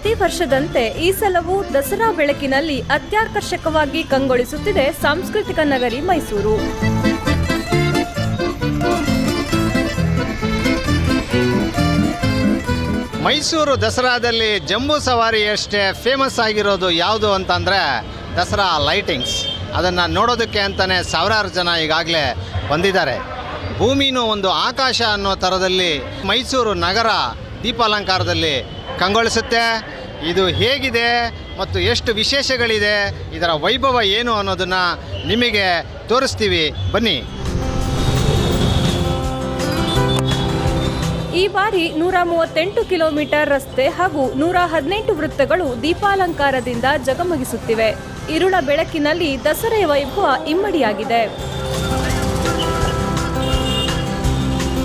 ಪ್ರತಿ ವರ್ಷದಂತೆ ಈ ಸಲವೂ ದಸರಾ ಬೆಳಕಿನಲ್ಲಿ ಅತ್ಯಾಕರ್ಷಕವಾಗಿ ಕಂಗೊಳಿಸುತ್ತಿದೆ ಸಾಂಸ್ಕೃತಿಕ ನಗರಿ ಮೈಸೂರು. ಮೈಸೂರು ದಸರಾದಲ್ಲಿ ಜಂಬೂ ಸವಾರಿಯಷ್ಟೇ ಫೇಮಸ್ ಆಗಿರೋದು ಯಾವುದು ಅಂತಂದರೆ ದಸರಾ ಲೈಟಿಂಗ್ಸ್. ಅದನ್ನು ನೋಡೋದಕ್ಕೆ ಅಂತಲೇ ಸಾವಿರಾರು ಜನ ಈಗಾಗಲೇ ಬಂದಿದ್ದಾರೆ. ಭೂಮಿನೂ ಒಂದು ಆಕಾಶ ಅನ್ನೋ ಥರದಲ್ಲಿ ಮೈಸೂರು ನಗರ ದೀಪಾಲಂಕಾರದಲ್ಲಿ ಕಂಗೊಳಿಸುತ್ತೆ. ಇದು ಹೇಗಿದೆ ಮತ್ತು ಎಷ್ಟು ವಿಶೇಷಗಳಿದೆ, ಇದರ ವೈಭವ ಏನು ಅನ್ನೋದನ್ನು ನಿಮಗೆ ತೋರಿಸ್ತೀವಿ, ಬನ್ನಿ. ಈ ಬಾರಿ 138 ಕಿಲೋಮೀಟರ್ ರಸ್ತೆ ಹಾಗೂ 118 ವೃತ್ತಗಳು ದೀಪಾಲಂಕಾರದಿಂದ ಜಗಮಗಿಸುತ್ತಿವೆ. ಇರುಳ ಬೆಳಕಿನಲ್ಲಿ ದಸರೆಯ ವೈಭವ ಇಮ್ಮಡಿಯಾಗಿದೆ.